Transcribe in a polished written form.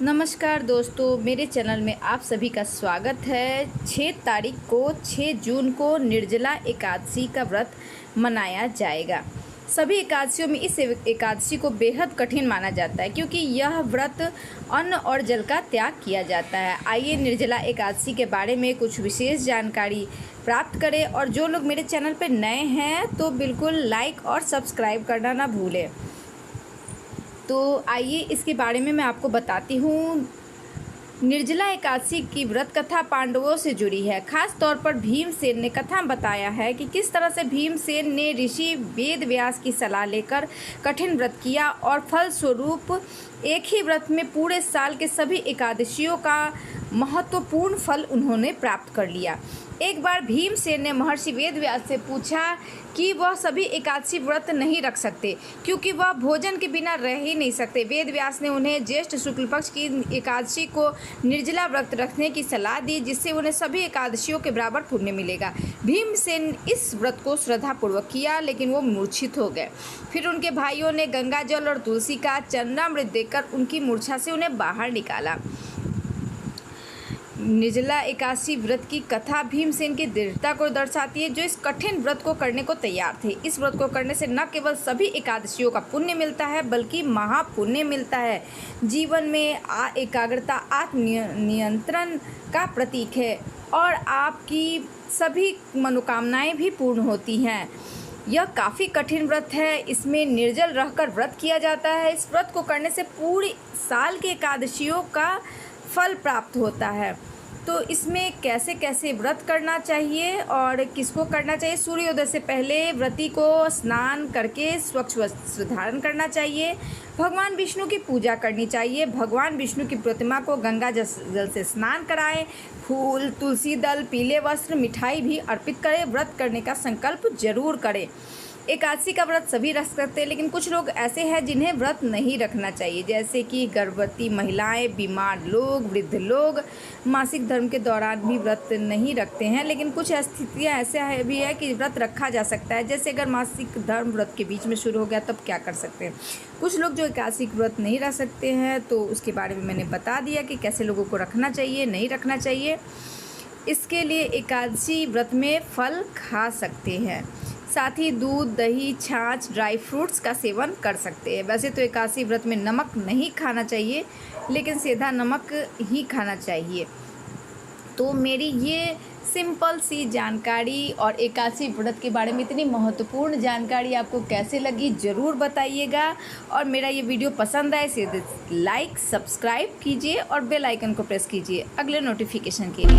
नमस्कार दोस्तों, मेरे चैनल में आप सभी का स्वागत है। 6 जून को निर्जला एकादशी का व्रत मनाया जाएगा। सभी एकादशियों में इस एकादशी को बेहद कठिन माना जाता है क्योंकि यह व्रत अन्न और जल का त्याग किया जाता है। आइए निर्जला एकादशी के बारे में कुछ विशेष जानकारी प्राप्त करें और जो लोग मेरे चैनल पर नए हैं तो बिल्कुल लाइक और सब्सक्राइब करना ना भूलें। तो आइए इसके बारे में मैं आपको बताती हूँ। निर्जला एकादशी की व्रत कथा पांडवों से जुड़ी है। खास तौर पर भीमसेन ने कथा बताया है कि किस तरह से भीमसेन ने ऋषि वेद व्यास की सलाह लेकर कठिन व्रत किया और फलस्वरूप एक ही व्रत में पूरे साल के सभी एकादशियों का महत्वपूर्ण फल उन्होंने प्राप्त कर लिया। एक बार भीमसेन ने महर्षि वेद व्यास से पूछा कि वह सभी एकादशी व्रत नहीं रख सकते क्योंकि वह भोजन के बिना रह ही नहीं सकते। वेद व्यास ने उन्हें ज्येष्ठ शुक्ल पक्ष की एकादशी को निर्जला व्रत रखने की सलाह दी, जिससे उन्हें सभी एकादशियों के बराबर पुण्य मिलेगा। भीमसेन इस व्रत को श्रद्धापूर्वक किया, लेकिन वो मूर्छित हो गए। फिर उनके भाइयों ने गंगा जल और तुलसी का चरणामृत देकर उनकी मूर्छा से उन्हें बाहर निकाला। निर्जला एकादशी व्रत की कथा भीमसेन की दृढ़ता को दर्शाती है, जो इस कठिन व्रत को करने को तैयार थे। इस व्रत को करने से न केवल सभी एकादशियों का पुण्य मिलता है बल्कि महापुण्य मिलता है। जीवन में एकाग्रता आत्मनियंत्रण का प्रतीक है और आपकी सभी मनोकामनाएं भी पूर्ण होती हैं। यह काफ़ी कठिन व्रत है। इसमें निर्जल रहकर व्रत किया जाता है। इस व्रत को करने से पूरी साल के एकादशियों का फल प्राप्त होता है। तो इसमें कैसे कैसे व्रत करना चाहिए और किसको करना चाहिए। सूर्योदय से पहले व्रती को स्नान करके स्वच्छ वस्त्र धारण करना चाहिए। भगवान विष्णु की पूजा करनी चाहिए। भगवान विष्णु की प्रतिमा को गंगा जल से स्नान कराएं। फूल, तुलसी दल, पीले वस्त्र, मिठाई भी अर्पित करें। व्रत करने का संकल्प जरूर करें। एकादशी का व्रत सभी रख सकते हैं, लेकिन कुछ लोग ऐसे हैं जिन्हें व्रत नहीं रखना चाहिए, जैसे कि गर्भवती महिलाएं, बीमार लोग, वृद्ध लोग मासिक धर्म के दौरान भी व्रत नहीं रखते हैं। लेकिन कुछ स्थितियां ऐसे भी है कि व्रत रखा जा सकता है, जैसे अगर मासिक धर्म व्रत के बीच में शुरू हो गया तब क्या कर सकते हैं। कुछ लोग जो एकादशी व्रत नहीं रख सकते हैं तो उसके बारे में मैंने बता दिया कि कैसे लोगों को रखना चाहिए, नहीं रखना चाहिए। इसके लिए एकादशी व्रत में फल खा सकते हैं, साथ ही दूध, दही, छाछ, ड्राई फ्रूट्स का सेवन कर सकते हैं। वैसे तो एकादशी व्रत में नमक नहीं खाना चाहिए, लेकिन सीधा नमक ही खाना चाहिए। तो मेरी ये सिंपल सी जानकारी और एकादशी व्रत के बारे में इतनी महत्वपूर्ण जानकारी आपको कैसे लगी ज़रूर बताइएगा। और मेरा ये वीडियो पसंद आए इसे लाइक, सब्सक्राइब कीजिए और बेल आइकन को प्रेस कीजिए अगले नोटिफिकेशन के लिए।